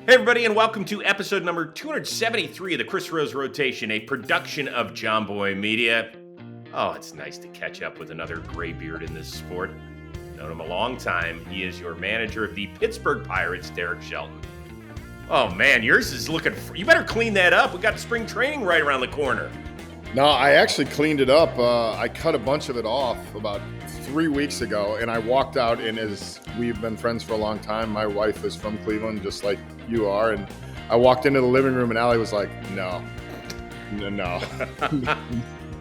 Hey, everybody, and welcome to episode number 273 of the Chris Rose Rotation, a production of John Boy Media. Oh, it's nice to catch up with another graybeard in this sport. Known him a long time. He is your manager of the Pittsburgh Pirates, Derek Shelton. Oh, man, yours is looking... You better clean that up. We got spring training right around the corner. No, I actually cleaned it up. I cut a bunch of it off about 3 weeks ago, and I walked out, and as we've been friends for a long time, my wife is from Cleveland, just like you are, and I walked into the living room, and Allie was like, no.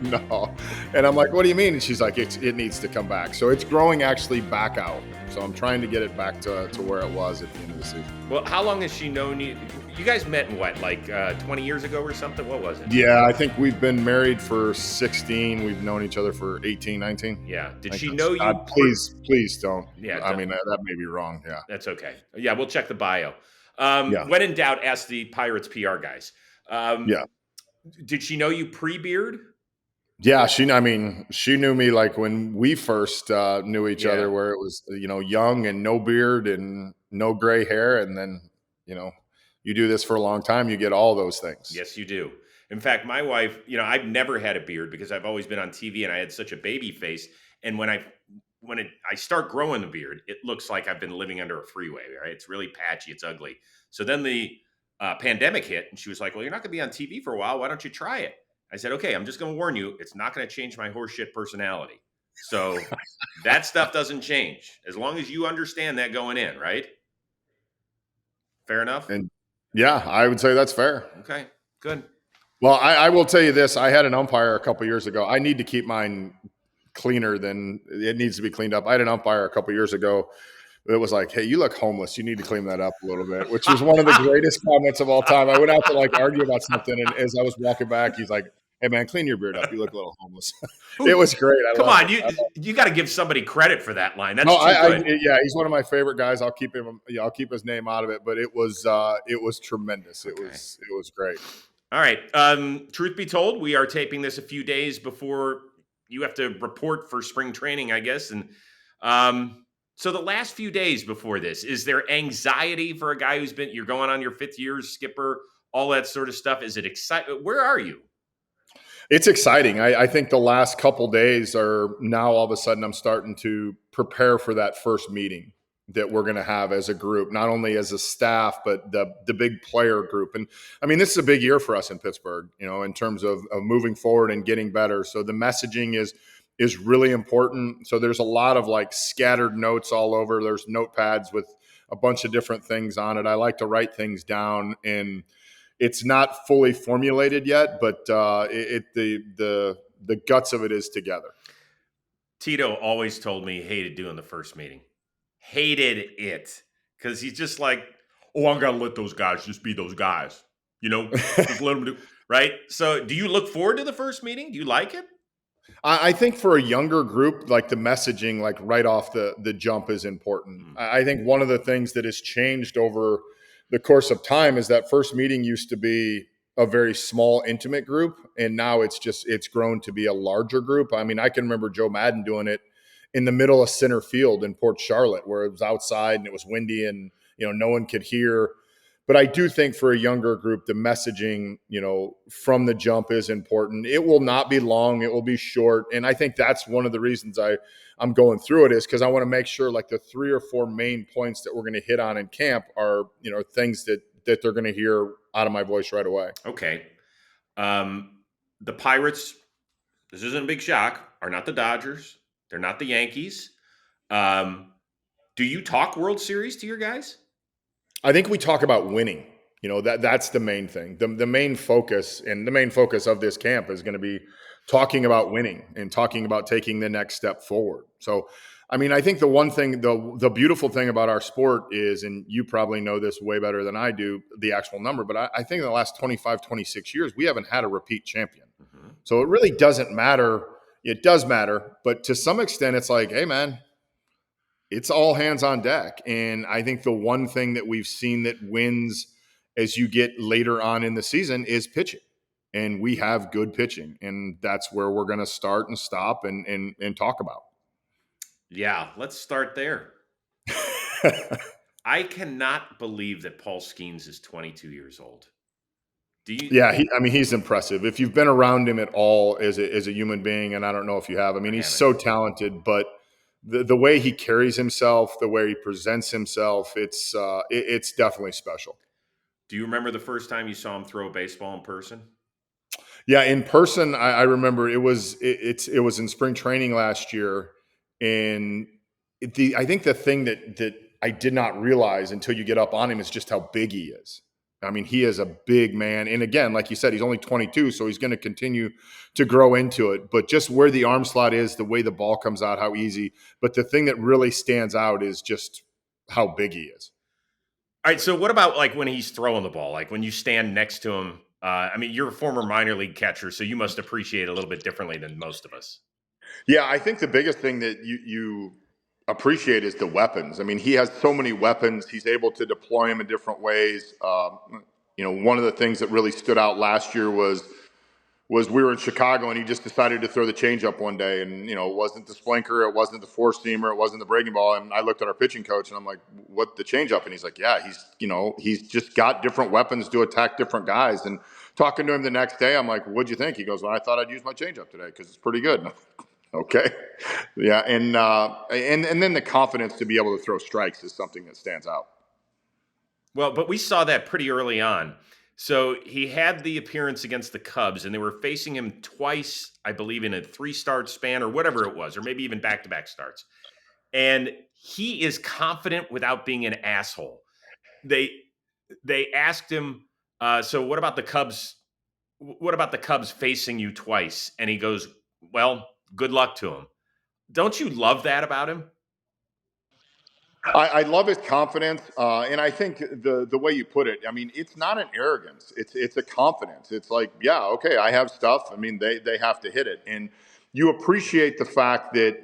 No. And I'm like, what do you mean? And she's like, it needs to come back. So it's growing actually back out. So I'm trying to get it back to where it was at the end of the season. Well, how long has she known you? You guys met in what, like 20 years ago or something? What was it? Yeah, I think we've been married for 16. We've known each other for 18, 19. Yeah. Did she know you? Please don't. Yeah. I mean, that may be wrong. Yeah. That's okay. Yeah, we'll check the bio. Yeah. When in doubt, ask the Pirates PR guys. Yeah. Did she know you pre-beard? Yeah, she knew me like when we first knew each other, where it was, young and no beard and no gray hair. And then, you do this for a long time, you get all those things. Yes, you do. In fact, my wife, I've never had a beard because I've always been on TV and I had such a baby face. And when I start growing the beard, it looks like I've been living under a freeway, right? It's really patchy. It's ugly. So then the pandemic hit and she was like, well, you're not going to be on TV for a while. Why don't you try it? I said, okay, I'm just going to warn you. It's not going to change my horseshit personality. So that stuff doesn't change as long as you understand that going in, right? Fair enough? And yeah, I would say that's fair. Okay, good. Well, I will tell you this. I had an umpire a couple years ago. I need to keep mine cleaner than it needs to be cleaned up. I had an umpire a couple years ago. It was like, hey, you look homeless. You need to clean that up a little bit, which was one of the greatest comments of all time. I went out to argue about something, and as I was walking back, he's like, hey, man, clean your beard up. You look a little homeless. It was great. Come on, you got to give somebody credit for that line. That's good. Yeah, he's one of my favorite guys. I'll keep him. I'll keep his name out of it, but it was tremendous. It was great. All right. Truth be told, we are taping this a few days before you have to report for spring training, I guess, and so the last few days before this, is there anxiety for a guy you're going on your 5th year, skipper, all that sort of stuff? Is it exciting? Where are you? It's exciting. I think the last couple days are now all of a sudden I'm starting to prepare for that first meeting that we're going to have as a group, not only as a staff, but the big player group. And I mean, this is a big year for us in Pittsburgh, in terms of moving forward and getting better. So the messaging is really important. So there's a lot of scattered notes all over. There's notepads with a bunch of different things on it. I like to write things down, and it's not fully formulated yet, but the guts of it is together. Tito always told me he hated doing the first meeting. Hated it. Because he's just like, oh, I'm going to let those guys just be those guys. Just let them do. Right? So do you look forward to the first meeting? Do you like it? I think for a younger group, the messaging, right off the jump is important. I think one of the things that has changed over the course of time is that first meeting used to be a very small, intimate group, and now it's grown to be a larger group. I mean, I can remember Joe Madden doing it in the middle of center field in Port Charlotte, where it was outside and it was windy and no one could hear. But I do think for a younger group, the messaging, from the jump is important. It will not be long. It will be short. And I think that's one of the reasons I'm going through it, is because I want to make sure the 3 or 4 main points that we're going to hit on in camp are, things that they're going to hear out of my voice right away. Okay. The Pirates, this isn't a big shock, are not the Dodgers. They're not the Yankees. Do you talk World Series to your guys? I think we talk about winning. That's the main thing. The main focus, and the main focus of this camp is going to be talking about winning and talking about taking the next step forward. So, I mean, I think the one thing, the beautiful thing about our sport is, and you probably know this way better than I do, the actual number, but I think in the last 25, 26 years, we haven't had a repeat champion. Mm-hmm. So it really doesn't matter. It does matter, but to some extent, it's like, hey, man, it's all hands on deck. And I think the one thing that we've seen that wins as you get later on in the season is pitching. And we have good pitching. And that's where we're going to start and stop and talk about. Yeah, let's start there. I cannot believe that Paul Skenes is 22 years old. Do you? Yeah, he's impressive. If you've been around him at all as a human being, and I don't know if you have, I I mean, he's haven't. so talented, but the way he carries himself, the way he presents himself, it's definitely special. Do you remember the first time you saw him throw a baseball in person? Yeah, in person, I remember it was in spring training last year, and I think the thing that I did not realize until you get up on him is just how big he is. I mean, he is a big man, and again, like you said, he's only 22, so he's going to continue to grow into it. But just where the arm slot is, the way the ball comes out, how easy. But the thing that really stands out is just how big he is. All right. So what about like when he's throwing the ball? Like when you stand next to him? I mean, you're a former minor league catcher, so you must appreciate it a little bit differently than most of us. Yeah, I think the biggest thing that you appreciate is the weapons. I mean, he has so many weapons. He's able to deploy them in different ways. One of the things that really stood out last year was we were in Chicago and he just decided to throw the changeup one day, and it wasn't the splinker, it wasn't the four seamer, it wasn't the breaking ball. And I looked at our pitching coach and I'm like, "What, the changeup?" And he's like, "Yeah, he's just got different weapons to attack different guys." And talking to him the next day, I'm like, "What'd you think?" He goes, "Well, I thought I'd use my changeup today because it's pretty good." Okay. Yeah, and then the confidence to be able to throw strikes is something that stands out. Well, but we saw that pretty early on. So he had the appearance against the Cubs, and they were facing him twice, I believe, in a 3-start span or whatever it was, or maybe even back-to-back starts. And he is confident without being an asshole. They they asked him, so what about the Cubs? What about the Cubs facing you twice? And he goes, well, good luck to him. Don't you love that about him? I love his confidence, and I think the way you put it, I mean, it's not an arrogance; it's a confidence. It's like, yeah, okay, I have stuff. I mean, they have to hit it, and you appreciate the fact that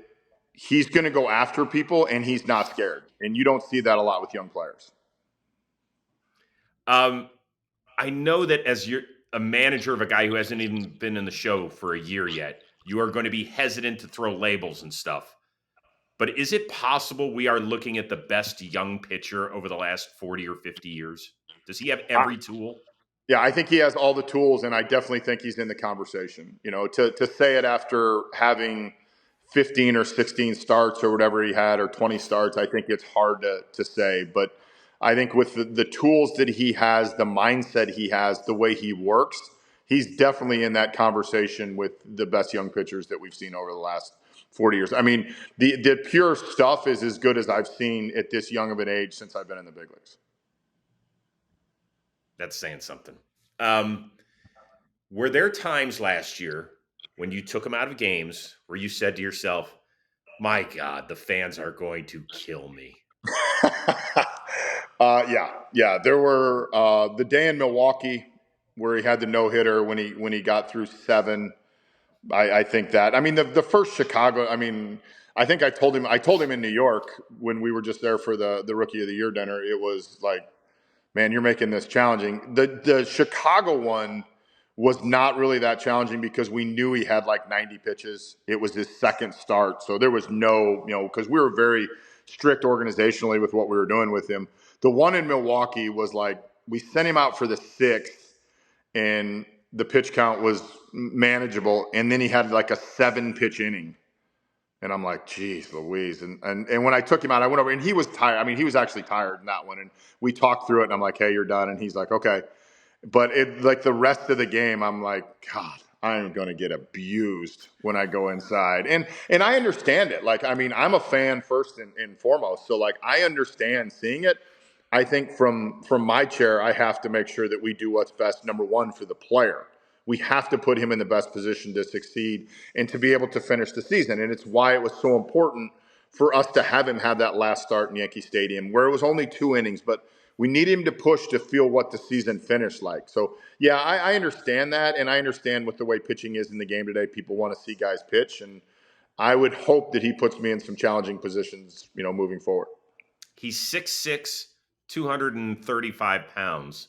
he's going to go after people and he's not scared, and you don't see that a lot with young players. Um, I know that as you're a manager of a guy who hasn't even been in the show for a year yet, you are going to be hesitant to throw labels and stuff. But is it possible we are looking at the best young pitcher over the last 40 or 50 years? Does he have every tool? Yeah, I think he has all the tools, and I definitely think he's in the conversation. To say it after having 15 or 16 starts or whatever he had, or 20 starts, I think it's hard to say. But I think with the tools that he has, the mindset he has, the way he works, he's definitely in that conversation with the best young pitchers that we've seen over the last 40 years. I mean, the pure stuff is as good as I've seen at this young of an age since I've been in the big leagues. That's saying something. Um, were there times last year when you took him out of games where you said to yourself, my God, the fans are going to kill me? Yeah. There were the day in Milwaukee where he had the no hitter when he got through seven. I think that. I mean, the first Chicago. I mean, I think I told him in New York when we were just there for the Rookie of the Year dinner. It was like, man, you're making this challenging. The Chicago one was not really that challenging because we knew he had like 90 pitches. It was his second start. So there was no, because we were very strict organizationally with what we were doing with him. The one in Milwaukee was like, we sent him out for the sixth and the pitch count was manageable. And then he had like a 7-pitch inning. And I'm like, geez, Louise. And when I took him out, I went over and he was tired. I mean, he was actually tired in that one. And we talked through it and I'm like, hey, you're done. And he's like, okay. But it like the rest of the game, I'm like, God, I'm gonna get abused when I go inside. And I understand it. Like, I mean, I'm a fan first and foremost. So like I understand seeing it. I think from my chair, I have to make sure that we do what's best, number one, for the player. We have to put him in the best position to succeed and to be able to finish the season. And it's why it was so important for us to have him have that last start in Yankee Stadium, where it was only 2 innings, but we need him to push to feel what the season finished like. So, yeah, I understand that, and I understand with the way pitching is in the game today. People want to see guys pitch, and I would hope that he puts me in some challenging positions, moving forward. He's 6'6, 235 pounds.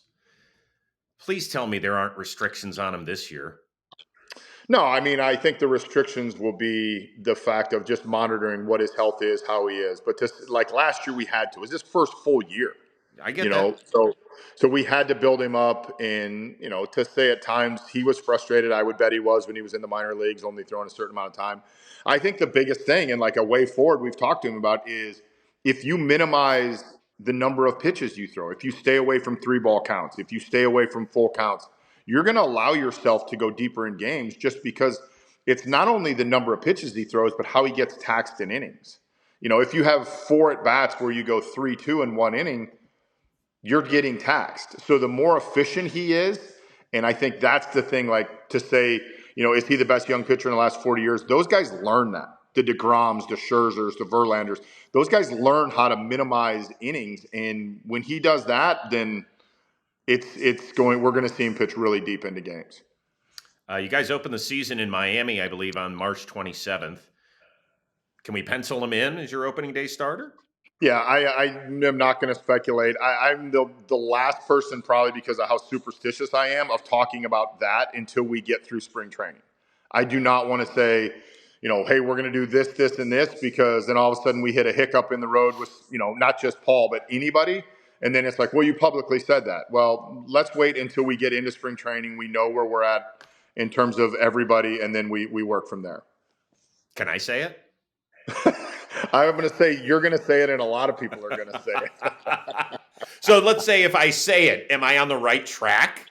Please tell me there aren't restrictions on him this year. No, I mean, I think the restrictions will be the fact of just monitoring what his health is, how he is. But this, like last year, we had to. It was his first full year, I get that. so we had to build him up. And to say at times he was frustrated, I would bet he was when he was in the minor leagues, only throwing a certain amount of time. I think the biggest thing and like a way forward we've talked to him about is if you minimize the number of pitches you throw, if you stay away from 3-ball counts, if you stay away from full counts, you're going to allow yourself to go deeper in games just because it's not only the number of pitches he throws, but how he gets taxed in innings. If you have 4 at bats where you go 3-2 in one inning, you're getting taxed. So the more efficient he is, and I think that's the thing, like to say, is he the best young pitcher in the last 40 years? Those guys learn that. The DeGroms, the Scherzers, the Verlanders, those guys learn how to minimize innings. And when he does that, then we're going to see him pitch really deep into games. You guys open the season in Miami, I believe, on March 27th. Can we pencil him in as your opening day starter? Yeah, I am not going to speculate. I'm the last person, probably because of how superstitious I am, of talking about that until we get through spring training. I do not want to say, hey, we're going to do this, this, and this, because then all of a sudden we hit a hiccup in the road with, not just Paul, but anybody. And then it's like, well, you publicly said that. Well, let's wait until we get into spring training. We know where we're at in terms of everybody, and then we work from there. Can I say it? I'm going to say you're going to say it, and a lot of people are going to say it. So let's say if I say it, am I on the right track?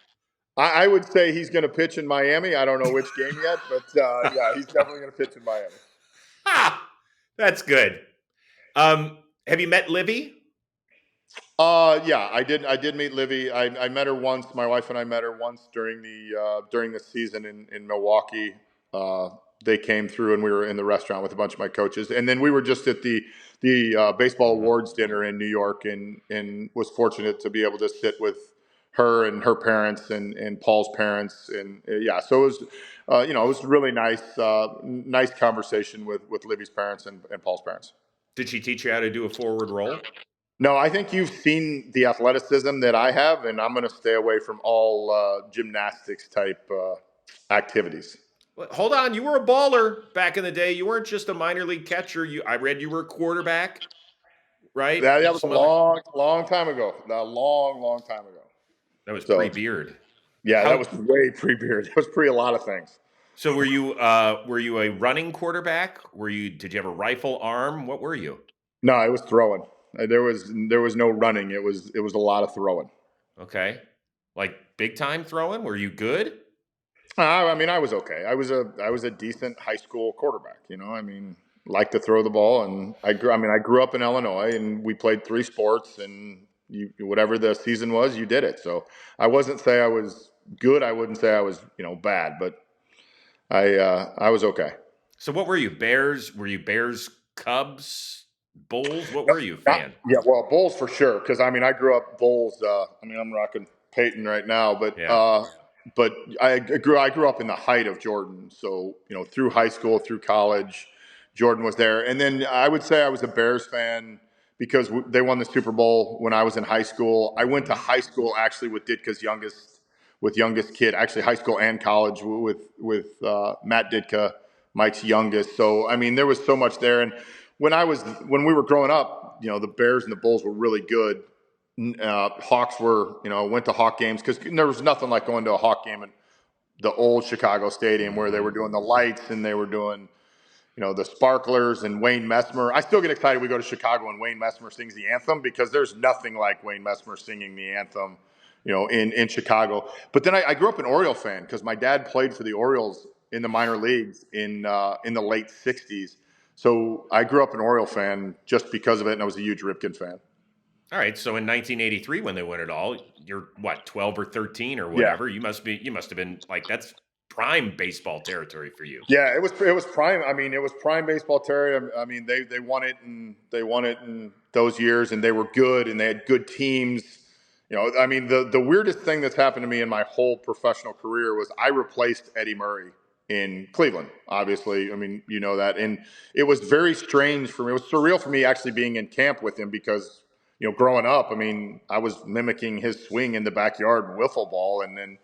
I would say he's going to pitch in Miami. I don't know which game yet, but yeah, he's definitely going to pitch in Miami. That's good. Have you met Livvy? Yeah, I did. I did meet Livvy. I met her once. My wife and I met her once during the season in Milwaukee. They came through and we were in the restaurant with a bunch of my coaches, and then we were just at the baseball awards dinner in New York, and was fortunate to be able to sit with her and her parents and Paul's parents, and yeah, so it was it was really nice conversation with Livvy's parents and Paul's parents. Did she teach you how to do a forward roll? No, I think you've seen the athleticism that I have, and I'm going to stay away from all gymnastics type activities. Well, hold on, you were a baller back in the day. You weren't just a minor league catcher. I read you were a quarterback, right? That was a long time ago. A long time ago. That was pre-beard. Yeah, that was way pre-beard. That was pre a lot of things. So were you a running quarterback? Did you have a rifle arm? What were you? No, I was throwing. There was no running. It was a lot of throwing. Okay, like big time throwing. Were you good? I mean, I was okay. I was a decent high school quarterback. Liked to throw the ball, and I grew up in Illinois, and we played 3 sports, and whatever the season was, you did it. So I wasn't say I was good. I wouldn't say I was bad, but I was okay. So what were you? Bears? Were you Bears, Cubs, Bulls? What were you, fan? Yeah, well, Bulls for sure. Because I grew up Bulls. I'm rocking Peyton right now, but yeah. But I grew up in the height of Jordan. So through high school, through college, Jordan was there. And then I would say I was a Bears fan because they won the Super Bowl when I was in high school. I went to high school actually with Ditka's youngest kid, actually high school and college with Matt Ditka, Mike's youngest. So there was so much there. And when we were growing up, the Bears and the Bulls were really good. Hawks were, went to Hawk games because there was nothing like going to a Hawk game in the old Chicago Stadium where they were doing the lights and they were doing, the sparklers and Wayne Messmer. I still get excited we go to Chicago and Wayne Messmer sings the anthem because there's nothing like Wayne Messmer singing the anthem, in Chicago. But then I grew up an Oriole fan because my dad played for the Orioles in the minor leagues in the late 60s. So I grew up an Oriole fan just because of it, and I was a huge Ripken fan. All right, so in 1983, when they won it all, you're what, 12 or 13 or whatever? Yeah. You must have been like, that's prime baseball territory for you. Yeah, it was prime. It was prime baseball territory. They won it in those years, and they were good, and they had good teams. The weirdest thing that's happened to me in my whole professional career was I replaced Eddie Murray in Cleveland, obviously. That, and it was very strange for me. It was surreal for me actually being in camp with him because. Growing up, I was mimicking his swing in the backyard wiffle ball, and then,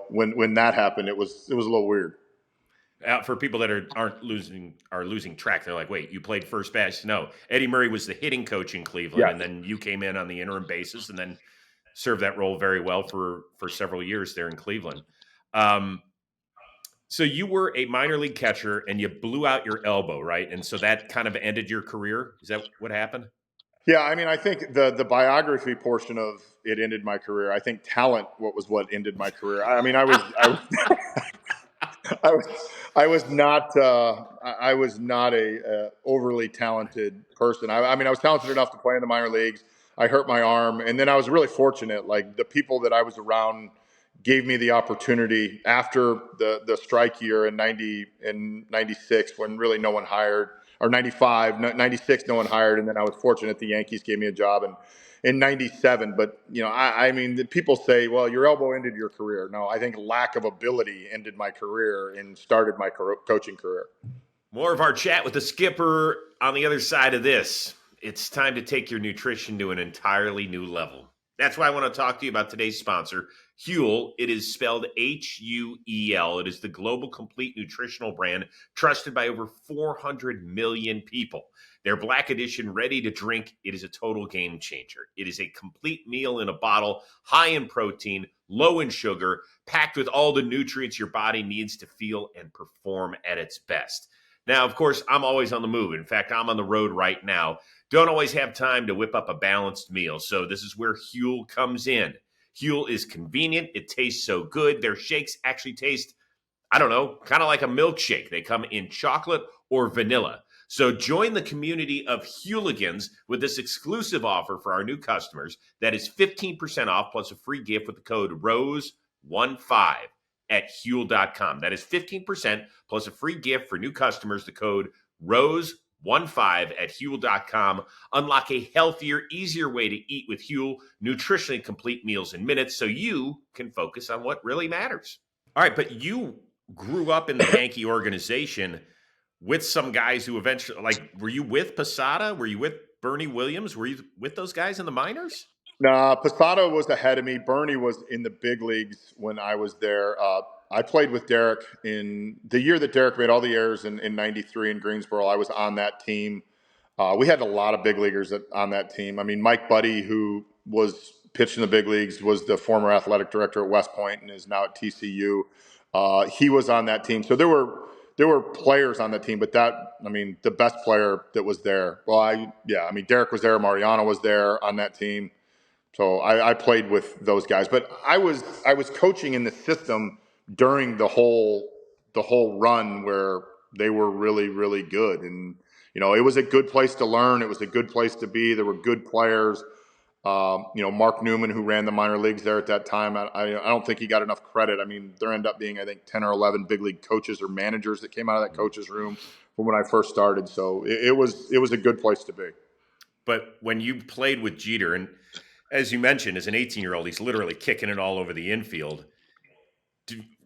when that happened, it was a little weird. For people that are losing track, they're like, "Wait, you played first base?" No, Eddie Murray was the hitting coach in Cleveland, Yes. and then you came in on the interim basis, and then served that role very well for several years there in Cleveland. Um, so you were a minor league catcher, and you blew out your elbow, right? And so that kind of ended your career. Is that what happened? Yeah, I mean, I think the biography portion of it ended my career. I think talent what ended my career. I mean, I was I was not a overly talented person. I mean, I was talented enough to play in the minor leagues. I hurt my arm, and then I was really fortunate. Like the people that I was around gave me the opportunity after the strike year in 96 when really no one hired, or 95, 96 no one hired, and then I was fortunate the Yankees gave me a job in 97. But I mean, the people say, well, your elbow ended your career. No, I think lack of ability ended my career and started my coaching career. More of our chat with the skipper on the other side of this. It's time to take your nutrition to an entirely new level. That's why I want to talk to you about today's sponsor, Huel. It is spelled Huel. It is the global complete nutritional brand trusted by over 400 million people. Their Black Edition ready to drink, it is a total game changer. It is a complete meal in a bottle, high in protein, low in sugar, packed with all the nutrients your body needs to feel and perform at its best. Now, of course, I'm always on the move. In fact, I'm on the road right now. Don't always have time to whip up a balanced meal. So this is where Huel comes in. Huel is convenient. It tastes so good. Their shakes actually taste, I don't know, kind of like a milkshake. They come in chocolate or vanilla. So join the community of Hueligans with this exclusive offer for our new customers. That is 15% off plus a free gift with the code ROSE15 at Huel.com. That is 15% plus a free gift for new customers. The code ROSE15 at Huel.com. Unlock a healthier, easier way to eat with Huel. Nutritionally complete meals in minutes so you can focus on what really matters. All right, but you grew up in the Yankee organization with some guys who eventually, like, were you with Posada? Were you with Bernie Williams? Were you with those guys in the minors? Nah, Posada was ahead of me. Bernie was in the big leagues when I was there. I played with Derek in the year that Derek made all the errors in 93 in Greensboro. I was on that team. We had a lot of big leaguers on that team. I mean, Mike Buddy, who was pitched in the big leagues, was the former athletic director at West Point and is now at TCU. He was on that team. So there were players on that team, but the best player that was there. Well, Derek was there. Mariano was there on that team. So I played with those guys, but I was coaching in the system during the whole run where they were really, really good. And it was a good place to learn. It was a good place to be. There were good players. Mark Newman, who ran the minor leagues there at that time, I don't think he got enough credit. I mean, there ended up being, I think, 10 or 11 big league coaches or managers that came out of that coach's room from when I first started. So it was a good place to be. But when you played with Jeter, and as you mentioned, as an 18-year-old, he's literally kicking it all over the infield.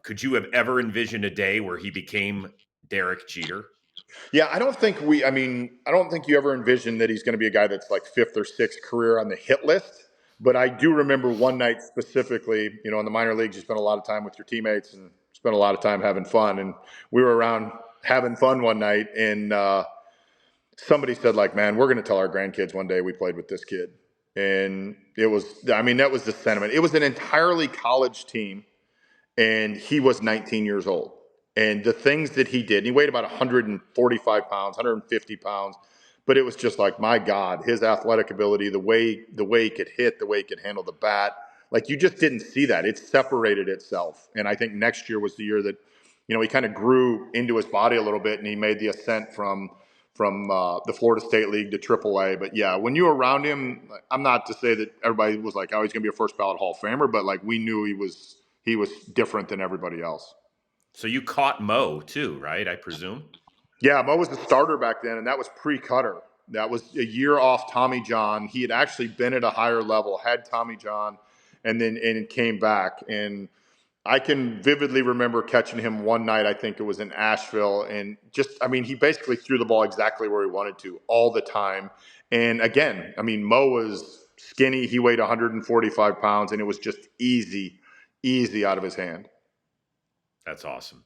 Could you have ever envisioned a day where he became Derek Jeter? Yeah, I don't think you ever envision that he's going to be a guy that's like fifth or sixth career on the hit list. But I do remember one night specifically, in the minor leagues, you spend a lot of time with your teammates and spend a lot of time having fun. And we were around having fun one night, and somebody said, like, man, we're going to tell our grandkids one day we played with this kid. And that was the sentiment. It was an entirely college team, and he was 19 years old. And the things that he did, he weighed about 145 pounds, 150 pounds, but it was just like, my God, his athletic ability, the way he could hit, the way he could handle the bat, like you just didn't see that. It separated itself. And I think next year was the year that, he kind of grew into his body a little bit, and he made the ascent from the Florida State League to AAA. But yeah, when you were around him, I'm not to say that everybody was like, oh, he's going to be a first ballot Hall of Famer, but like we knew he was different than everybody else. So you caught Mo too, right? I presume. Yeah, Mo was the starter back then, and that was pre-Cutter. That was a year off Tommy John. He had actually been at a higher level, had Tommy John, and came back. And I can vividly remember catching him one night. I think it was in Asheville, and he basically threw the ball exactly where he wanted to all the time. And again, Mo was skinny. He weighed 145 pounds, and it was just easy out of his hand. That's awesome.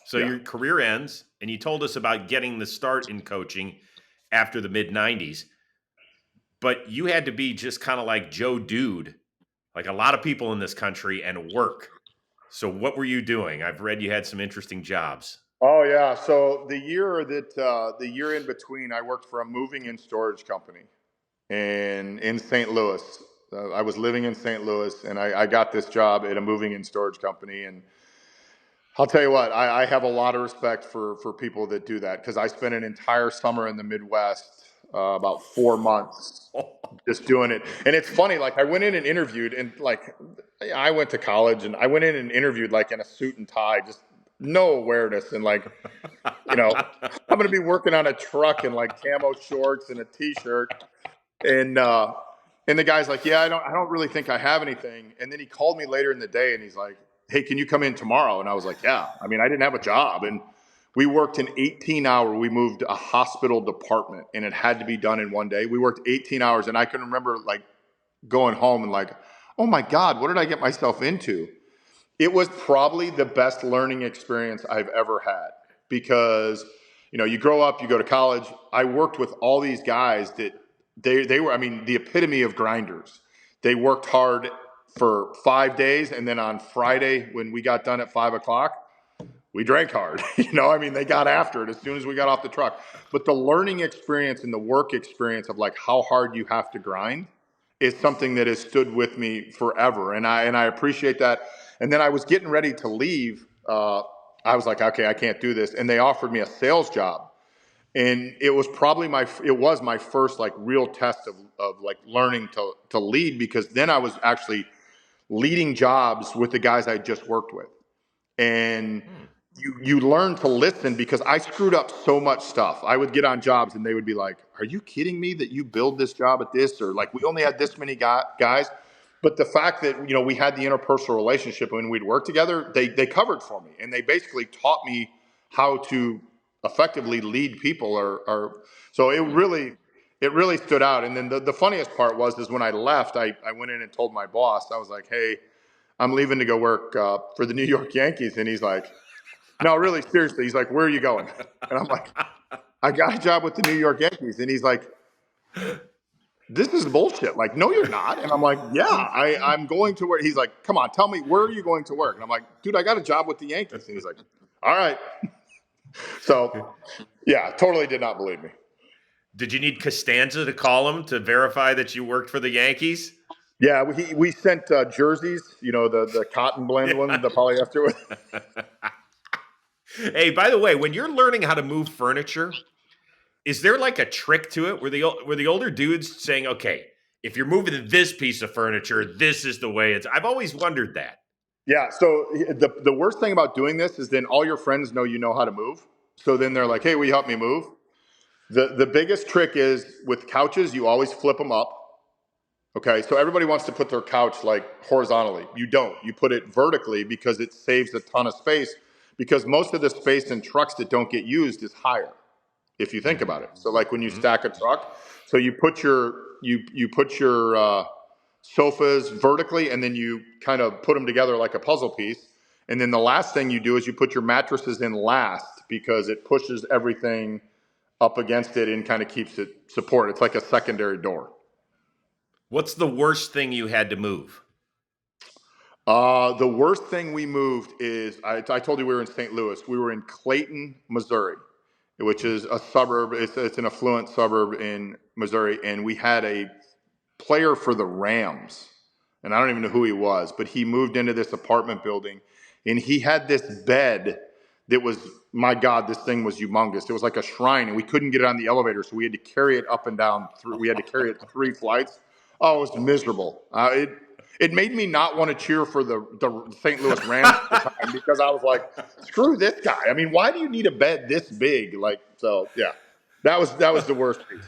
So your career ends, and you told us about getting the start in coaching after the mid 90s, but you had to be just kind of like Joe Dude, like a lot of people in this country, and work. So what were you doing? I've read you had some interesting jobs. Oh yeah. So the year in between, I worked for a moving and storage company in St. Louis. I was living in St. Louis, and I got this job at a moving and storage company. And I'll tell you what, I have a lot of respect for people that do that, because I spent an entire summer in the Midwest, about 4 months, just doing it. And it's funny, like I went in and interviewed, and like I went to college, and I went in and interviewed like in a suit and tie, just no awareness, and like, I'm going to be working on a truck in like camo shorts and a t-shirt, and the guy's like, yeah, I don't really think I have anything. And then he called me later in the day, and he's like, hey, can you come in tomorrow? And I was like, yeah. I mean, I didn't have a job, and we worked an 18-hour. We moved a hospital department, and it had to be done in one day. We worked 18 hours, and I can remember like going home and like, oh my God, what did I get myself into? It was probably the best learning experience I've ever had, because, you grow up, you go to college. I worked with all these guys that they were, I mean, the epitome of grinders. They worked hard for 5 days, and then on Friday, when we got done at 5 o'clock, we drank hard. I mean, they got after it as soon as we got off the truck. But the learning experience and the work experience of like how hard you have to grind is something that has stood with me forever, and I appreciate that. And then I was getting ready to leave. I was like, okay, I can't do this, and they offered me a sales job. And it was probably my first like real test of like learning to lead, because then I was actually leading jobs with the guys I just worked with. And you learn to listen, because I screwed up so much stuff. I would get on jobs and they would be like, are you kidding me that you build this job at this? Or like, we only had this many guys. But the fact that, we had the interpersonal relationship when we'd work together, they covered for me. And they basically taught me how to effectively lead people, or so it really stood out. And then the funniest part is when I left, I went in and told my boss. I was like, hey, I'm leaving to go work for the New York Yankees. And he's like, no, really, seriously. He's like, where are you going? And I'm like, I got a job with the New York Yankees. And he's like, this is bullshit. Like, no, you're not. And I'm like, yeah, I'm going to work. He's like, come on, tell me, where are you going to work? And I'm like, dude, I got a job with the Yankees. And he's like, all right. So, yeah, totally did not believe me. Did you need Costanza to call him to verify that you worked for the Yankees? Yeah, we sent jerseys, the cotton blend one, the polyester one. Hey, by the way, when you're learning how to move furniture, is there like a trick to it? Were the older dudes saying, okay, if you're moving this piece of furniture, this is the way it's? I've always wondered that. Yeah. So the worst thing about doing this is then all your friends know you know how to move. So then they're like, hey, will you help me move? The biggest trick is with couches, you always flip them up. Okay. So everybody wants to put their couch like horizontally. You don't. You put it vertically, because it saves a ton of space, because most of the space in trucks that don't get used is higher, if you think about it. So like when you stack a truck, so you put your sofas vertically, and then you kind of put them together like a puzzle piece. And then the last thing you do is you put your mattresses in last, because it pushes everything up against it and kind of keeps it support. It's like a secondary door. What's the worst thing you had to move? The worst thing we moved is, I told you we were in St. Louis. We were in Clayton, Missouri, which is a suburb. It's an affluent suburb in Missouri. And we had a player for the Rams, and I don't even know who he was, but he moved into this apartment building, and he had this bed that was, my God, this thing was humongous. It was like a shrine, and we couldn't get it on the elevator, so we had to carry it up and down. We had to carry it 3 flights. Oh, it was miserable. It made me not want to cheer for the St. Louis Rams at the time, because I was like, screw this guy. I mean, why do you need a bed this big? Like, so yeah, that was the worst piece.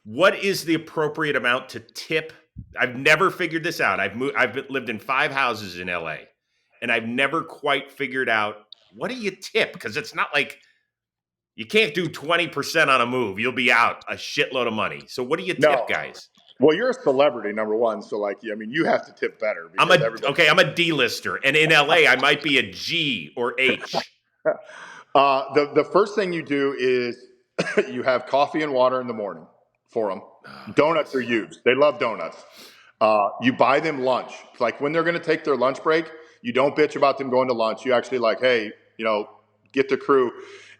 What is the appropriate amount to tip? I've never figured this out. I've lived in 5 houses in LA, and I've never quite figured out, what do you tip? Because it's not like you can't do 20% on a move. You'll be out a shitload of money. So what do you tip, guys? Well, you're a celebrity, number one. So like, I mean, you have to tip better. I'm a D-lister, and in LA, I might be a G or H. The first thing you do is you have coffee and water in the morning for them. Oh, Donuts are yes. huge. They love donuts. You buy them lunch. Like when they're going to take their lunch break, you don't bitch about them going to lunch. You actually like, hey, get the crew.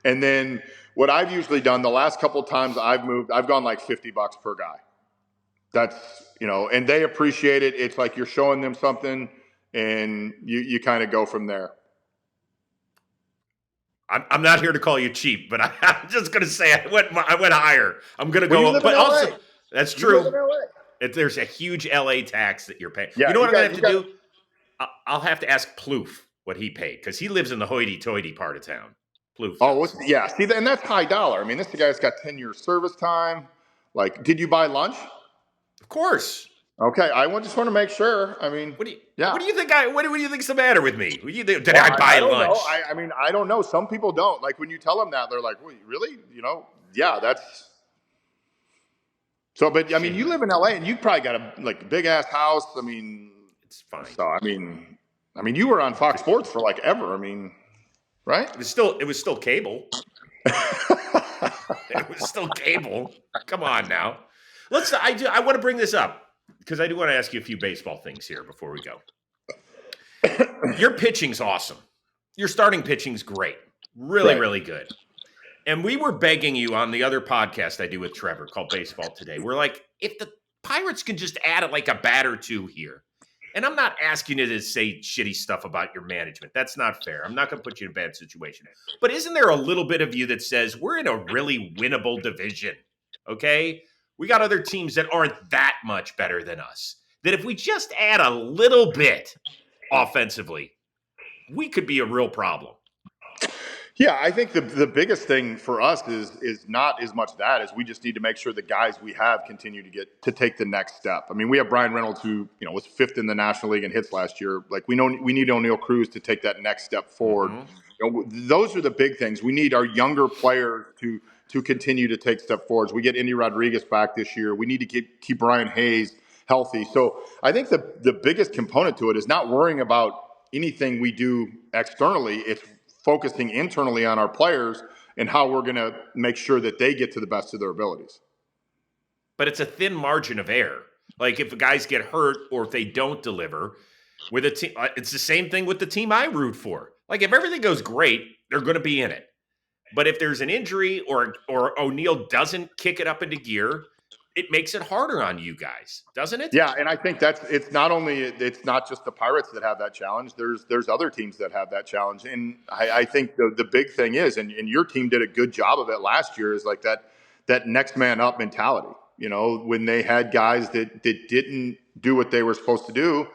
And then what I've usually done the last couple of times I've moved, I've gone like $50 per guy. That's, and they appreciate it. It's like you're showing them something and you kind of go from there. I'm not here to call you cheap, but I'm just going to say I went higher. I'm going to Well, you go, live but in LA. also that's You live in true. LA. There's a huge LA tax that you're paying. Yeah, You know what you I'm going got to have to do? I'll have to ask Plouffe what he paid because he lives in the hoity-toity part of town. Plouffe does. yeah. See, and that's high dollar. I mean, this guy's got 10 years service time. Like, did you buy lunch? Of course. Okay, just want to make sure. I mean, What do you think? What do you think's the matter with me? Did I buy I don't lunch? know. I mean, I don't know. Some people don't. Like when you tell them that, they're like, "Wait, really?" Yeah, that's. So, but I mean, you live in LA, and you probably got a big ass house. I mean, it's fine. So I mean, you were on Fox Sports for like ever. I mean, right? It was still cable. It was still cable. Come on now. I want to bring this up because I do want to ask you a few baseball things here before we go. Your pitching's awesome. Your starting pitching's great. Really, Right. really good. And we were begging you on the other podcast I do with Trevor called Baseball Today. We're like, if the Pirates can just add like a bat or two here. And I'm not asking you to say shitty stuff about your management. That's not fair. I'm not going to put you in a bad situation. But isn't there a little bit of you that says we're in a really winnable division? Okay? We got other teams that aren't that much better than us. That if we just add a little bit offensively, we could be a real problem. Yeah, I think the biggest thing for us is not as much that as we just need to make sure the guys we have continue to take the next step. I mean, we have Brian Reynolds who was fifth in the National League in hits last year. Like we need Oneil Cruz to take that next step forward. Mm-hmm. Those are the big things. We need our younger players to continue to take step forwards. We get Indy Rodriguez back this year. We need to keep Brian Hayes healthy. So I think the biggest component to it is not worrying about anything we do externally. It's focusing internally on our players and how we're going to make sure that they get to the best of their abilities. But it's a thin margin of error. Like if guys get hurt or if they don't deliver with a team, it's the same thing with the team I root for. Like if everything goes great, they're going to be in it. But if there's an injury or Oneil doesn't kick it up into gear, it makes it harder on you guys, doesn't it? Yeah, and I think it's not just the Pirates that have that challenge. There's other teams that have that challenge, and I think the big thing is, and your team did a good job of it last year, is like that next man up mentality. When they had guys that didn't do what they were supposed to do.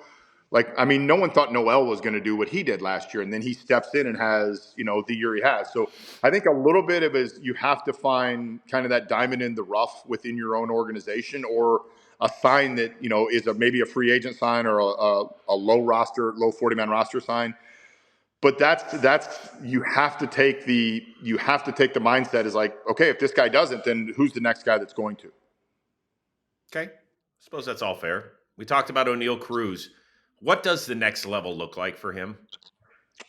Like, I mean, no one thought Noel was going to do what he did last year, and then he steps in and has, the year he has. So I think a little bit of it is you have to find kind of that diamond in the rough within your own organization, or a sign that is maybe a free agent sign or a low 40-man roster sign. But that's you have to take the mindset is like, okay, if this guy doesn't, then who's the next guy that's going to? Okay, I suppose that's all fair. We talked about Oneil Cruz. What does the next level look like for him?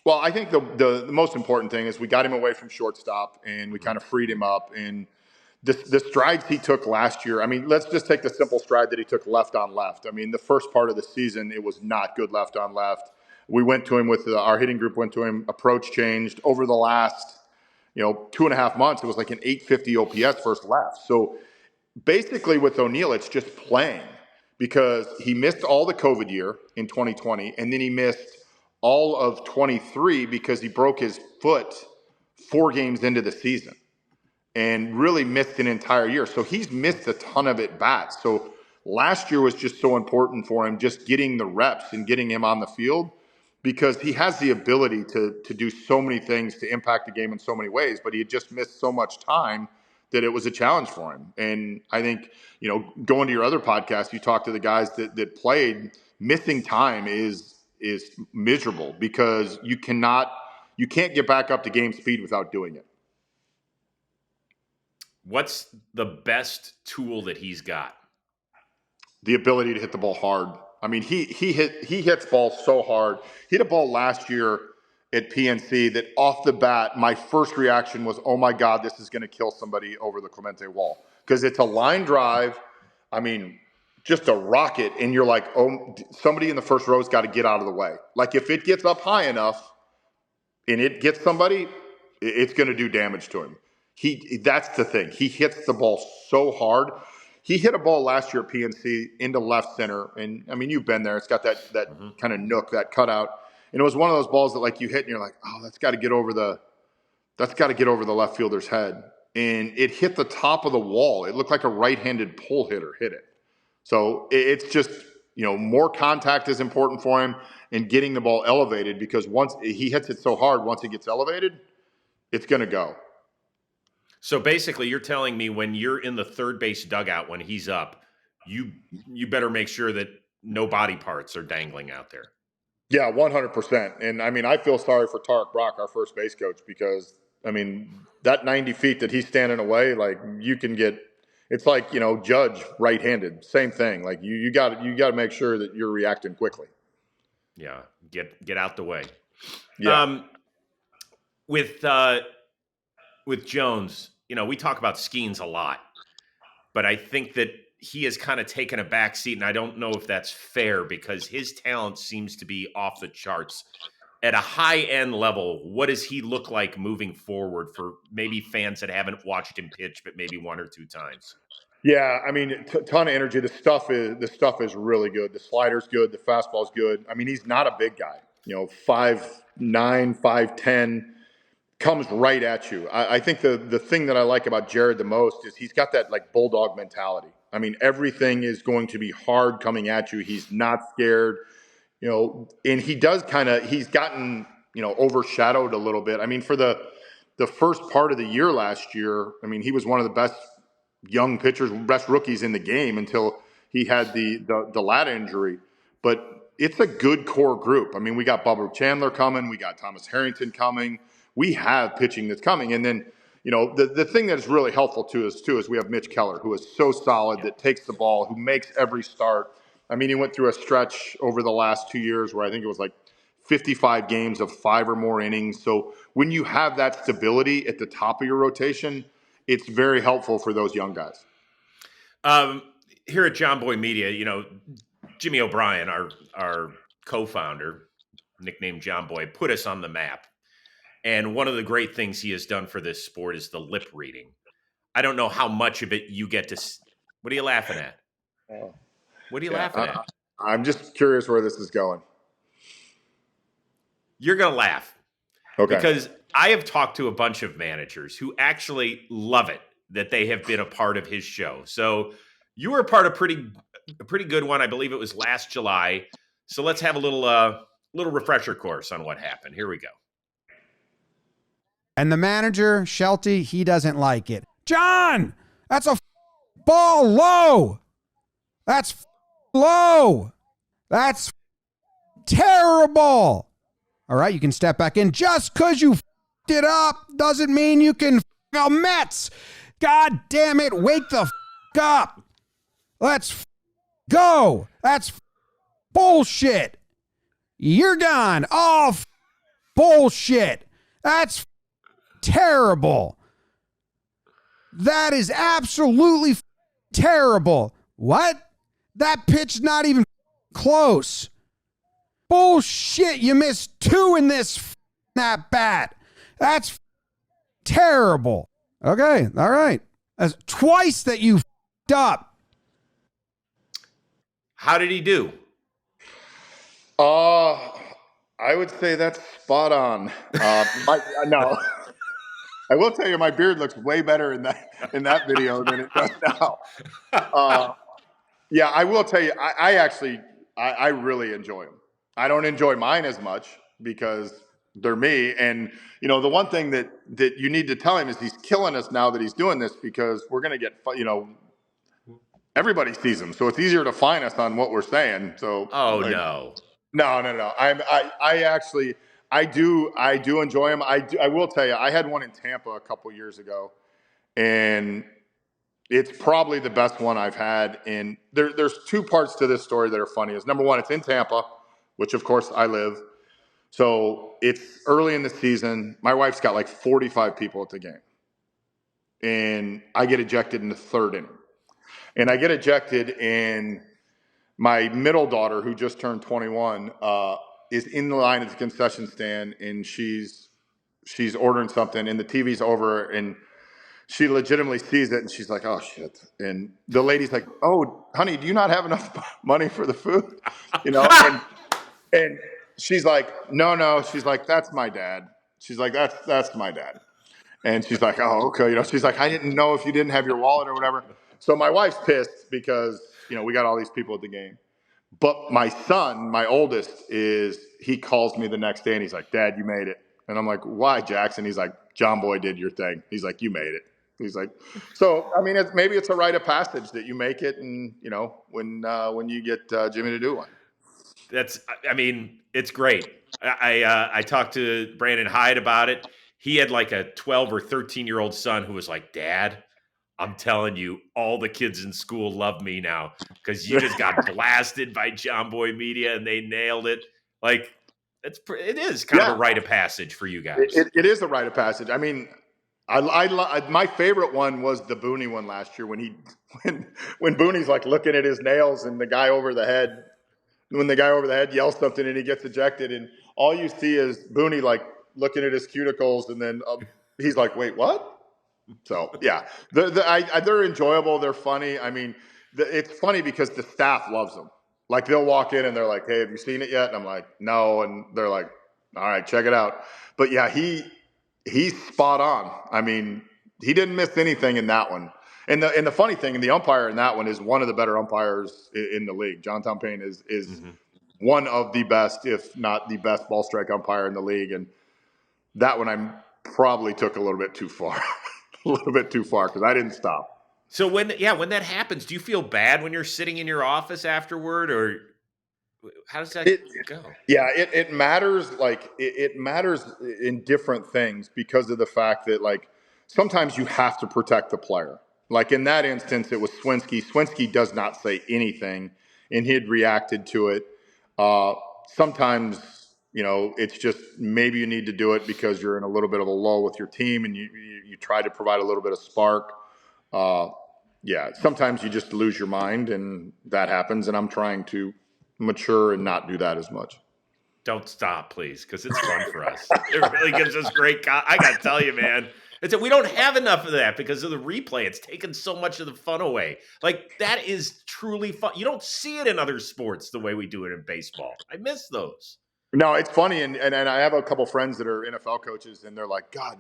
Well, I think the most important thing is we got him away from shortstop and we kind of freed him up. And the strides he took last year, I mean, let's just take the simple stride that he took left on left. I mean, the first part of the season, it was not good left on left. We went to him with our hitting group went to him, approach changed. Over the last, 2.5 months, it was like an 850 OPS first left. So basically with Oneil, it's just playing. Because he missed all the COVID year in 2020, and then he missed all of 23 because he broke his foot 4 games into the season and really missed an entire year. So he's missed a ton of at-bats. So last year was just so important for him, just getting the reps and getting him on the field, because he has the ability to do so many things to impact the game in so many ways, but he had just missed so much time that it was a challenge for him. And I think, going to your other podcast, you talk to the guys that played, missing time is miserable because you can't get back up to game speed without doing it. What's the best tool that he's got? The ability to hit the ball hard. I mean, he hits balls so hard. He hit a ball last year at PNC that off the bat, my first reaction was, oh my God, this is going to kill somebody over the Clemente wall. Because it's a line drive. I mean, just a rocket. And you're like, oh, somebody in the first row's got to get out of the way. Like if it gets up high enough and it gets somebody, it's going to do damage to him. That's the thing. He hits the ball so hard. He hit a ball last year at PNC into left center. And I mean, you've been there. It's got that kind of nook, that cutout. And it was one of those balls that like you hit and you're like, oh, that's got to get over the left fielder's head. And it hit the top of the wall. It looked like a right-handed pull hitter hit it. So it's just, more contact is important for him and getting the ball elevated, because once he hits it so hard, once it gets elevated, it's going to go. So basically you're telling me when you're in the third base dugout, when he's up, you better make sure that no body parts are dangling out there. Yeah, 100%. And I mean, I feel sorry for Tarek Brock, our first base coach, because I mean, that 90 feet that he's standing away, like you can get, it's like, Judge right-handed, same thing. Like you got to make sure that you're reacting quickly. Yeah. Get out the way. Yeah. With Jones, we talk about Skenes a lot, but I think that he has kind of taken a back seat, and I don't know if that's fair because his talent seems to be off the charts. At a high-end level, what does he look like moving forward for maybe fans that haven't watched him pitch but maybe one or two times? Yeah, I mean, ton of energy. The stuff is really good. The slider's good. The fastball's good. I mean, he's not a big guy. 5'9", 5'10", comes right at you. I think the thing that I like about Jared the most is he's got that like bulldog mentality. I mean, everything is going to be hard coming at you. He's not scared. And he does he's gotten, overshadowed a little bit. I mean, for the first part of the year last year, I mean, he was one of the best young pitchers, best rookies in the game until he had the lat injury. But it's a good core group. I mean, we got Bubba Chandler coming. We got Thomas Harrington coming. We have pitching that's coming. And then, the thing that is really helpful to us, too, is we have Mitch Keller, who is so solid, that takes the ball, who makes every start. I mean, he went through a stretch over the last 2 years where I think it was like 55 games of 5 or more innings. So when you have that stability at the top of your rotation, it's very helpful for those young guys. Here at John Boy Media, Jimmy O'Brien, our co-founder, nicknamed John Boy, put us on the map. And one of the great things he has done for this sport is the lip reading. I don't know how much of it you get to. What are you laughing at? What are you laughing at? I'm just curious where this is going. You're going to laugh. Okay. Because I have talked to a bunch of managers who actually love it that they have been a part of his show. So you were a part of a pretty good one. I believe it was last July. So let's have a little refresher course on what happened. Here we go. And the manager, Shelty, he doesn't like it. John, that's a ball low. That's low. That's terrible. All right, you can step back in. Just because you it up doesn't mean you can Mets. God damn it, wake the up. Let's go. That's bullshit. You're gone. Oh, bullshit. That's terrible. That is absolutely terrible. What? That pitch not even close. Bullshit. You missed 2 in this at bat. That's terrible. Okay. All right. That's twice that you up. How did he do? I would say that's spot on. No. I will tell you, my beard looks way better in that video than it does now. Yeah, I will tell you, I really enjoy them. I don't enjoy mine as much because they're me. And, the one thing that you need to tell him is he's killing us now that he's doing this, because we're going to get, everybody sees him. So it's easier to find us on what we're saying. So, no. No. I do enjoy them. I will tell you, I had one in Tampa a couple years ago, and it's probably the best one I've had. And there's 2 parts to this story that are funny. Is number one, it's in Tampa, which of course I live. So it's early in the season. My wife's got like 45 people at the game. And I get ejected in the third inning. And I get ejected, and my middle daughter, who just turned 21, is in the line at the concession stand, and she's ordering something, and the TV's over, and she legitimately sees it, and she's like, "Oh shit!" And the lady's like, "Oh, honey, do you not have enough money for the food?" You know, and she's like, "No." She's like, "That's my dad." She's like, "That's my dad." And she's like, "Oh, okay." You know, she's like, "I didn't know if you didn't have your wallet or whatever." So my wife's pissed because, we got all these people at the game. But my son, my oldest, he calls me the next day and he's like, "Dad, you made it." And I'm like, "Why, Jackson?" He's like, "John Boy did your thing." He's like, "You made it." He's like, so, I mean, maybe it's a rite of passage that you make it, and, when you get Jimmy to do one. It's great. I talked to Brandon Hyde about it. He had like a 12 or 13-year-old son who was like, "Dad, I'm telling you, all the kids in school love me now because you just got blasted by John Boy Media and they nailed it." Like, it is kind of a rite of passage for you guys. It is a rite of passage. I mean, my favorite one was the Booney one last year when Booney's like looking at his nails, and when the guy over the head yells something and he gets ejected, and all you see is Booney like looking at his cuticles, and then he's like, "Wait, what?" So yeah, they're enjoyable. They're funny. I mean, it's funny because the staff loves them. Like, they'll walk in and they're like, "Hey, have you seen it yet?" And I'm like, "No." And they're like, "All right, check it out." But yeah, he's spot on. I mean, he didn't miss anything in that one. And the funny thing, and the umpire in that one is one of the better umpires in the league. John Tompane is one of the best, if not the best, ball strike umpire in the league. And that one I probably took a little bit too far. A little bit too far because I didn't stop. So when that happens, do you feel bad when you're sitting in your office afterward, or how does that go? Yeah, it matters. Like, it matters in different things because of the fact that, like, sometimes you have to protect the player. Like, in that instance, it was Swinsky. Swinsky does not say anything, and he had reacted to it. Sometimes, it's just maybe you need to do it because you're in a little bit of a lull with your team, and you try to provide a little bit of spark. Sometimes you just lose your mind, and that happens, and I'm trying to mature and not do that as much. Don't stop, please, because it's fun for us. It really gives us great I got to tell you, man. It's that we don't have enough of that because of the replay. It's taken so much of the fun away. Like, that is truly fun. You don't see it in other sports the way we do it in baseball. I miss those. No, it's funny, and I have a couple friends that are NFL coaches, and they're like, "God,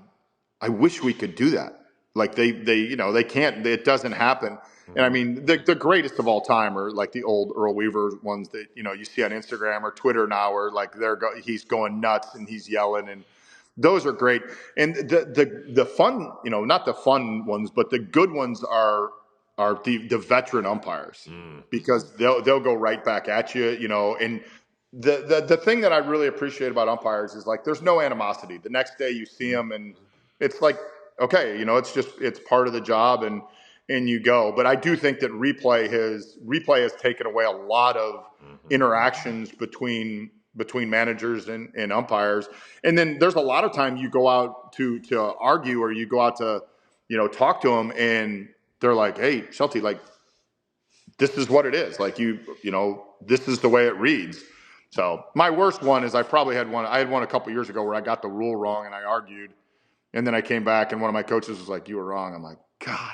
I wish we could do that." Like, they can't. It doesn't happen. Mm-hmm. And I mean, the greatest of all time are like the old Earl Weaver ones that you see on Instagram or Twitter now, where like he's going nuts and he's yelling, and those are great. And the fun, not the fun ones, but the good ones are the veteran umpires, because they'll go right back at you, and. The thing that I really appreciate about umpires is, like, there's no animosity. The next day you see them, and it's like, okay, it's part of the job, and you go. But I do think that replay has taken away a lot of interactions between managers and umpires. And then there's a lot of time you go out to argue, or you go out to talk to them, and they're like, "Hey, Shelty, like, this is what it is. Like, this is the way it reads." So my worst one is I had one a couple years ago where I got the rule wrong and I argued, and then I came back and one of my coaches was like, "You were wrong." I'm like, "God,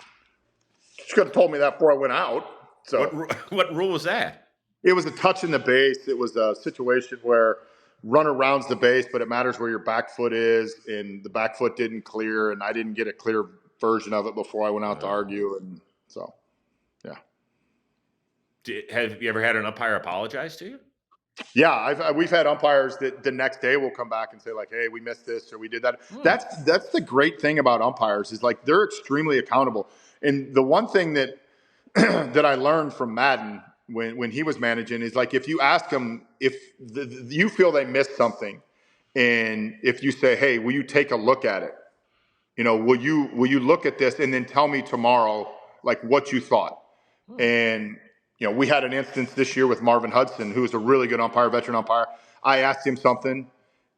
you could have told me that before I went out." So what rule was that? It was a touch in the base. It was a situation where runner rounds the base, but it matters where your back foot is, and the back foot didn't clear, and I didn't get a clear version of it before I went out to argue, and so, yeah. Have you ever had an umpire apologize to you? Yeah, we've had umpires that the next day will come back and say, like, "Hey, we missed this or we did that." That's the great thing about umpires is, like, they're extremely accountable. And the one thing that that I learned from Madden when he was managing is, like, if you ask them if you feel they missed something, and if you say, "Hey, will you take a look at it? Will you look at this and then tell me tomorrow, like, what you thought?" And we had an instance this year with Marvin Hudson, who is a really good umpire, veteran umpire. I asked him something,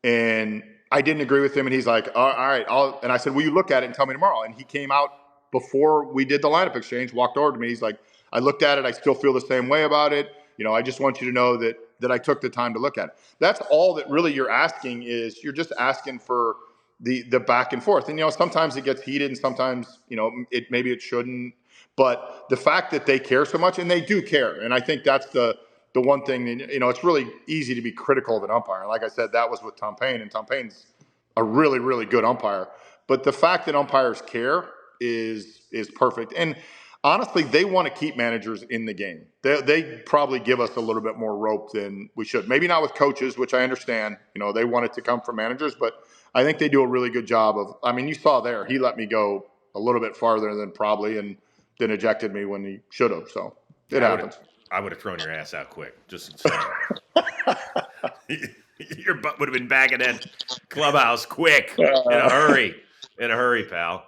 And I didn't agree with him. And he's like, all right. And I said, will you look at it and tell me tomorrow? And he came out before we did the lineup exchange, walked over to me. He's like, I looked at it. I still feel the same way about it. I just want you to know that I took the time to look at it. That's all that really you're asking is you're just asking for the back and forth. And, sometimes it gets heated and sometimes, maybe it shouldn't. But the fact that they care so much, and they do care. And I think that's the one thing, it's really easy to be critical of an umpire. Like I said, that was with Tom Paine, and Tom Paine's a really, really good umpire. But the fact that umpires care is perfect. And honestly, they want to keep managers in the game. They probably give us a little bit more rope than we should. Maybe not with coaches, which I understand. They want it to come from managers, but I think they do a really good job of. I mean, you saw there, he let me go a little bit farther than probably, and then ejected me when he should have. So it happens. I would have thrown your ass out quick. Just saying. Your butt would have been back in that clubhouse quick, in a hurry, pal.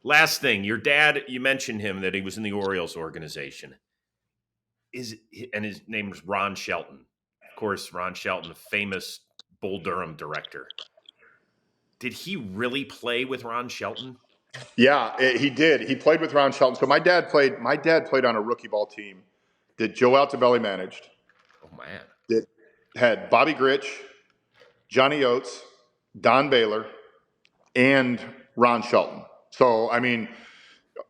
Last thing, your dad, you mentioned him, that he was in the Orioles organization. And his name was Ron Shelton. Of course, Ron Shelton, the famous Bull Durham director. Did he really play with Ron Shelton? Yeah, he did. He played with Ron Shelton. So my dad played on a rookie ball team that Joe Altobelli managed. Oh, man. That had Bobby Grich, Johnny Oates, Don Baylor, and Ron Shelton. So, I mean,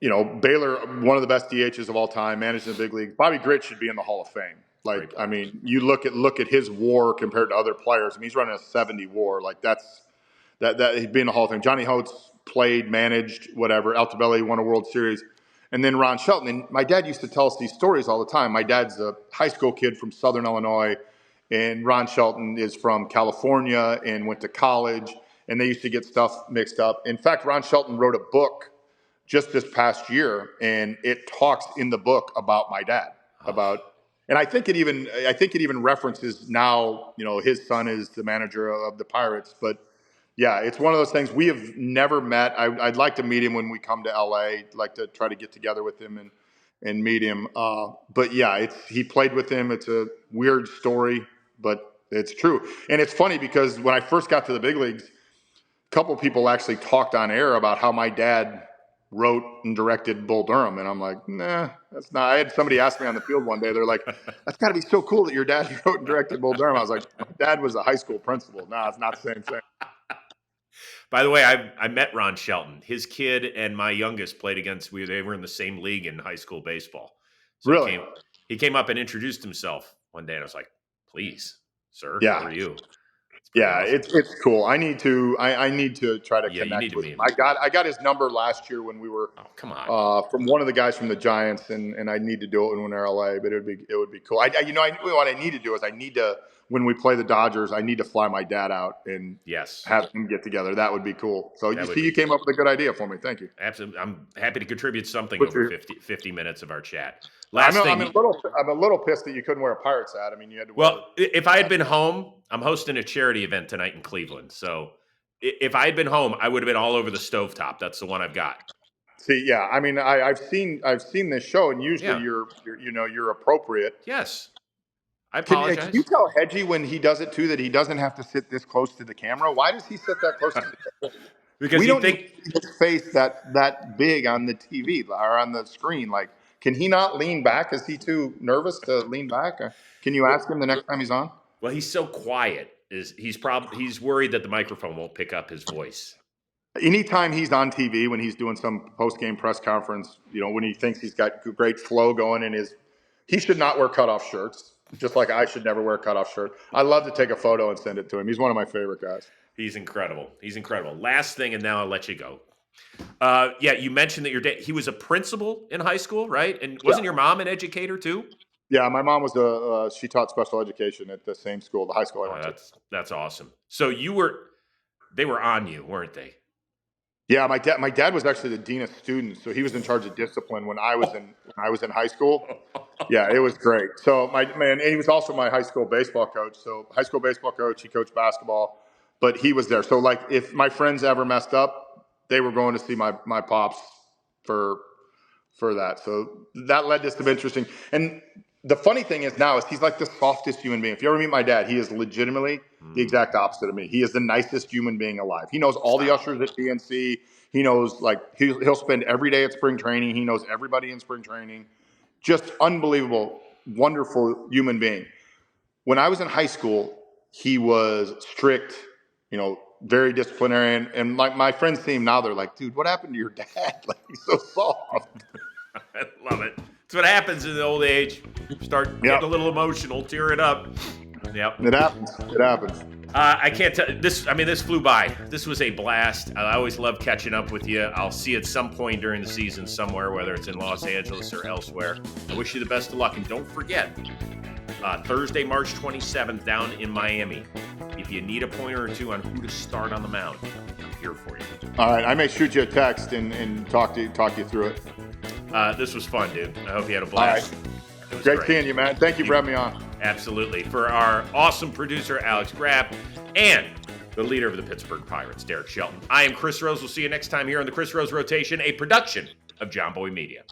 Baylor, one of the best DHs of all time, managed in the big league. Bobby Grich should be in the Hall of Fame. Like, I mean, you look at his WAR compared to other players. I mean, he's running a 70 WAR. Like, that he'd be in the Hall of Fame. Johnny Oates played, managed, whatever. Altobelli won a World Series. And then Ron Shelton. And my dad used to tell us these stories all the time. My dad's a high school kid from Southern Illinois, and Ron Shelton is from California and went to college. And they used to get stuff mixed up. In fact, Ron Shelton wrote a book just this past year, and it talks in the book about my dad. And I think it even references now, his son is the manager of the Pirates. But yeah, it's one of those things. We have never met. I'd like to meet him when we come to LA. I'd like to try to get together with him and meet him. But yeah, he played with him. It's a weird story, but it's true. And it's funny because when I first got to the big leagues, a couple of people actually talked on air about how my dad wrote and directed Bull Durham. And I'm like, nah, that's not. I had somebody ask me on the field one day. They're like, that's got to be so cool that your dad wrote and directed Bull Durham. I was like, my dad was a high school principal. No, it's not the same thing. By the way, I met Ron Shelton. His kid and my youngest played against. They were in the same league in high school baseball. So really? He came up and introduced himself one day, and I was like, "Please, sir, yeah. How are you?" Yeah, awesome. It's cool. I need to try to connect you need to with meet him. him. I got his number last year when we were come on from one of the guys from the Giants, and I need to do it when we're in LA. But it would be cool. What I need to do is when we play the Dodgers, I need to fly my dad out and have him get together. That would be cool. So you came up with a good idea for me. Thank you. Absolutely, I'm happy to contribute something over 50 minutes of our chat. I'm a little pissed that you couldn't wear a Pirates hat. I mean, you had to. If I had been home, I'm hosting a charity event tonight in Cleveland. So if I had been home, I would have been all over the stovetop. That's the one I've got. See, yeah, I mean, I've seen this show, and usually you're appropriate. Yes, I apologize. Can you tell Hedgy when he does it too that he doesn't have to sit this close to the camera? Why does he sit that close to the camera? Because we don't see his face that big on the TV or on the screen. Like, can he not lean back? Is he too nervous to lean back? Can you ask him the next time he's on? Well, he's so quiet. He's worried that the microphone won't pick up his voice. Anytime he's on TV, when he's doing some post-game press conference, when he thinks he's got great flow going he should not wear cutoff shirts, just like I should never wear a cutoff shirt. I love to take a photo and send it to him. He's one of my favorite guys. He's incredible. Last thing, and now I'll let you go. You mentioned that your dad, he was a principal in high school, right? And wasn't your mom an educator too? Yeah, my mom was she taught special education at the same school, the high school I went to. That's awesome. So they were on you, weren't they? Yeah, my dad was actually the dean of students, so he was in charge of discipline when I was in high school. Yeah, it was great. So and he was also my high school baseball coach. So high school baseball coach, he coached basketball, but he was there. So like if my friends ever messed up, they were going to see my pops for that. So that led to some interesting. And the funny thing is now is he's like the softest human being. If you ever meet my dad, he is legitimately the exact opposite of me. He is the nicest human being alive. He knows all the ushers at PNC. He knows, like, he'll spend every day at spring training. He knows everybody in spring training. Just unbelievable, wonderful human being. When I was in high school, he was strict, very disciplinarian. And my friends see him now, they're like, dude, what happened to your dad? Like, he's so soft. I love it. It's what happens in the old age. Start getting a little emotional, tear it up. Yep. It happens. It happens. I can't tell this. I mean, this flew by. This was a blast. I always love catching up with you. I'll see you at some point during the season somewhere, whether it's in Los Angeles or elsewhere. I wish you the best of luck. And don't forget, Thursday, March 27th, down in Miami. If you need a pointer or two on who to start on the mound, I'm here for you. All right. I may shoot you a text and talk you through it. This was fun, dude. I hope you had a blast. All right. Great seeing you, man. Thank you for having me on. Absolutely. For our awesome producer, Alex Graap, and the leader of the Pittsburgh Pirates, Derek Shelton. I am Chris Rose. We'll see you next time here on the Chris Rose Rotation, a production of John Boy Media.